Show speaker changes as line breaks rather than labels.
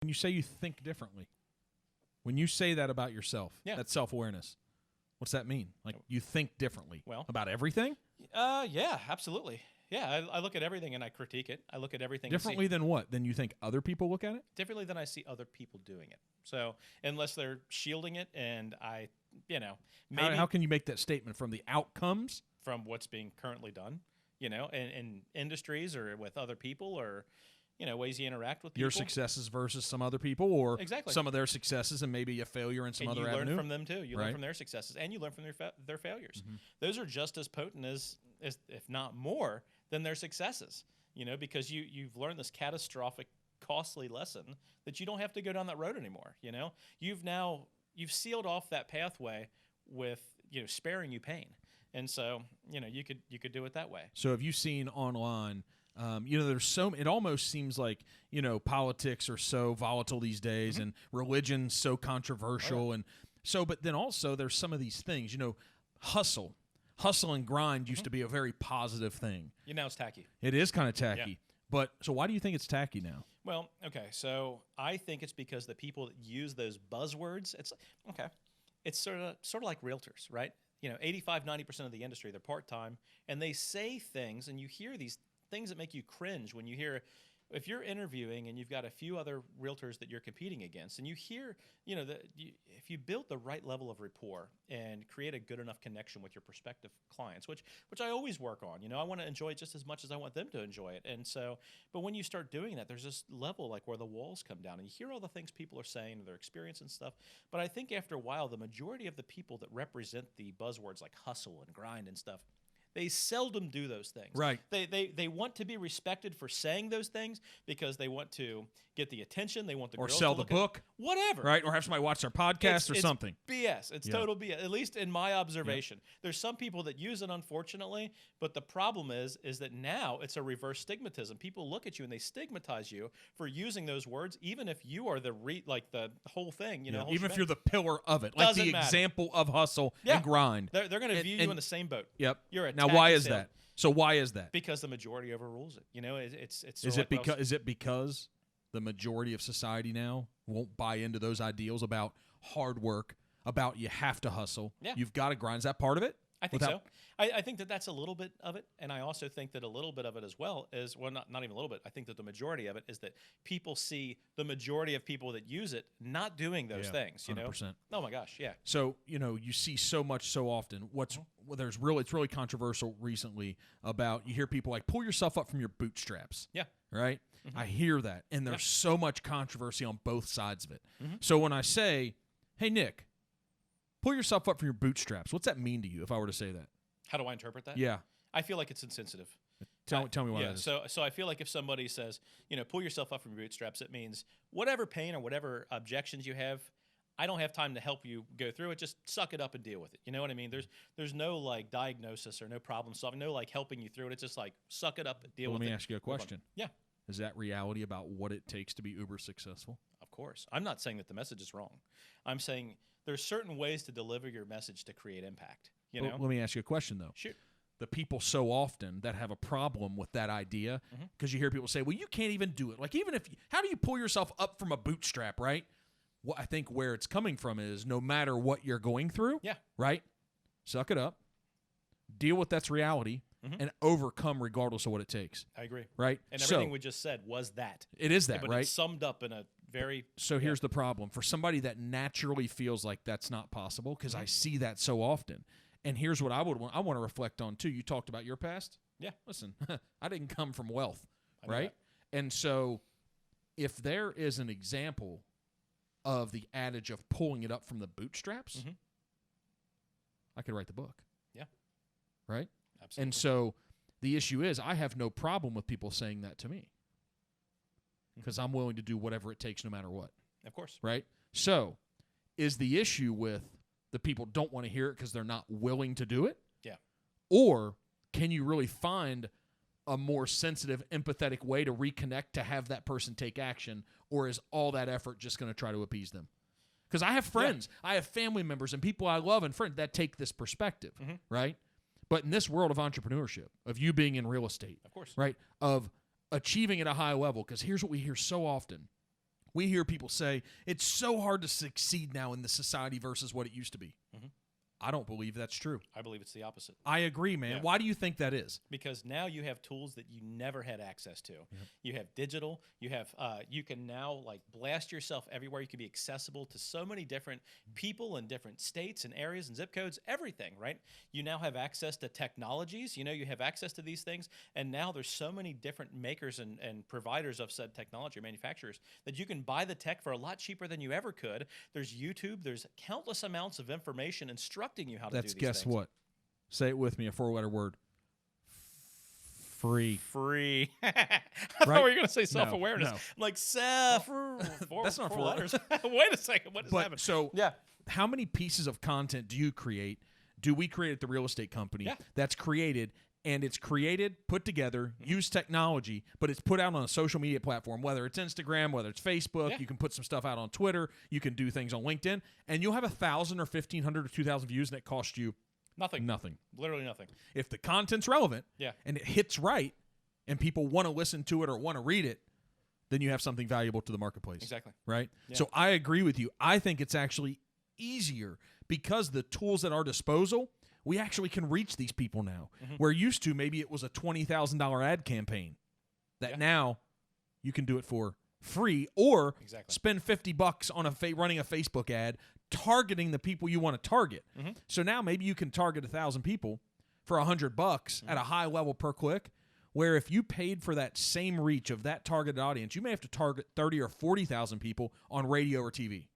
When you say you think differently, when you say that about yourself, that self-awareness, what's that mean? Like you think differently about everything?
Yeah, absolutely. Yeah, I look at everything and I critique it. I look at everything
differently than what? Than you think other people look at it?
Differently than I see other people doing it. So unless they're shielding it, and maybe
how can you make that statement from the outcomes
from what's being currently done? In industries or with other people, or ways you interact with people.
Your successes versus some other people, or some of their successes and maybe a failure in some other avenue.
You learn from them too. You learn from their successes, and you learn from their failures. Mm-hmm. Those are just as potent as if not more than their successes. Because you've learned this catastrophic, costly lesson that you don't have to go down that road anymore. You've sealed off that pathway with sparing you pain, and so you could do it that way.
So have you seen online? There's it almost seems like, politics are so volatile these days and religion's so controversial. And so, but then also there's some of these things, hustle and grind used to be a very positive thing.
Now it's tacky.
It is kind of tacky. Yeah. But so why do you think it's tacky now?
Well, okay. So I think it's because the people that use those buzzwords, it's sort of like realtors, right? 85-90% of the industry, they're part-time, and they say things, and you hear these things that make you cringe when you hear, if you're interviewing and you've got a few other realtors that you're competing against, and you hear, if you build the right level of rapport and create a good enough connection with your prospective clients, which I always work on, I want to enjoy it just as much as I want them to enjoy it. And so, but when you start doing that, there's this level like where the walls come down and you hear all the things people are saying, their experience and stuff. But I think after a while, the majority of the people that represent the buzzwords like hustle and grind and stuff, they seldom do those things.
Right.
They want to be respected for saying those things because they want to get the attention. They want the girls
sell
to look
the book.
Whatever.
Right. Or have somebody watch their podcast or something.
BS. It's total BS. At least in my observation. There's some people that use it, unfortunately, but the problem is that now it's a reverse stigmatism. People look at you and they stigmatize you for using those words, even if you are the whole thing.
Even if you're the pillar of it, like the example of hustle and grind.
They're going to view you in the same boat.
Yep.
You're a
now, why is that? So why is that?
Because the majority overrules it. It's
is it because the majority of society now won't buy into those ideals about hard work, about you have to hustle, you've got to grind? Is that part of it?
I think so. I think that's a little bit of it, and I also think that a little bit of it as well is, well, not even a little bit. I think that the majority of it is that people see the majority of people that use it not doing those things.
100%.
Oh my gosh, yeah.
So you see so much so often. It's really controversial recently about, you hear people like, pull yourself up from your bootstraps.
Yeah.
Right. Mm-hmm. I hear that, and there's so much controversy on both sides of it. Mm-hmm. So when I say, hey Nick, pull yourself up from your bootstraps, what's that mean to you if I were to say that?
How do I interpret that?
Yeah.
I feel like it's insensitive.
Tell me why that is.
So I feel like if somebody says, pull yourself up from your bootstraps, it means whatever pain or whatever objections you have, I don't have time to help you go through it. Just suck it up and deal with it. You know what I mean? There's no like diagnosis or no problem solving, no like helping you through it. It's just like suck it up and deal with it.
Let me ask you a question.
Yeah.
Is that reality about what it takes to be uber successful?
Of course. I'm not saying that the message is wrong. I'm saying there's certain ways to deliver your message to create impact.
Let me ask you a question, though.
Shoot.
The people so often that have a problem with that idea, because you hear people say, well, you can't even do it. Like, how do you pull yourself up from a bootstrap, right? Well, I think where it's coming from is no matter what you're going through, right? Suck it up, deal with that's reality, and overcome regardless of what it takes.
I agree.
Right?
And everything we just said was that.
It is that,
but
right?
It's summed up in a very...
So here's the problem. For somebody that naturally feels like that's not possible, because I see that so often, and here's what I want to reflect on, too. You talked about your past?
Yeah.
Listen, I didn't come from wealth, right? And so if there is an example of the adage of pulling it up from the bootstraps, I could write the book.
Yeah.
Right?
Absolutely.
And so the issue is I have no problem with people saying that to me because I'm willing to do whatever it takes no matter what.
Of course.
Right? So is the issue with the people don't want to hear it because they're not willing to do it?
Yeah.
Or can you really find a more sensitive, empathetic way to reconnect to have that person take action, or is all that effort just going to try to appease them? Because I have friends, I have family members, and people I love and friends that take this perspective, right? But in this world of entrepreneurship, of you being in real estate,
of course,
right, of achieving at a high level, because here's what we hear so often. We hear people say it's so hard to succeed now in the society versus what it used to be.
Mm-hmm.
I don't believe that's true.
I believe it's the opposite.
I agree, man.
Yeah.
Why do you think that is?
Because now you have tools that you never had access to.
Yep.
You have digital. You have you can now like blast yourself everywhere. You can be accessible to so many different people in different states and areas and zip codes. Everything, right? You now have access to technologies. You know, you have access to these things, and now there's so many different makers and providers of said technology, or manufacturers, that you can buy the tech for a lot cheaper than you ever could. There's YouTube. There's countless amounts of information instructing you how to do these things.
Guess what? Say it with me, a 4-letter word. Free.
Free. I
Right?
thought we were going to say self-awareness.
no.
Like,
That's not 4
letters. Wait a second. What is happening?
So,
Yeah.
how many pieces of content do we create at the real estate company that's created, and it's created, put together, use technology, but it's put out on a social media platform, whether it's Instagram, whether it's Facebook, you can put some stuff out on Twitter, you can do things on LinkedIn, and you'll have 1,000 or 1,500 or 2,000 views, and it costs you nothing.
Literally nothing.
If the content's relevant
Yeah.
and it hits right and people want to listen to it or want to read it, then you have something valuable to the marketplace.
Exactly.
Right?
Yeah.
So I agree with you. I think it's actually easier because the tools at our disposal, we actually can reach these people now.
Mm-hmm.
Where used to, maybe it was a $20,000 ad campaign that now you can do it for free or spend $50 on running a Facebook ad targeting the people you want to target.
Mm-hmm.
So now maybe you can target 1,000 people for $100 at a high level per click, where if you paid for that same reach of that targeted audience, you may have to target 30 or 40,000 people on radio or TV.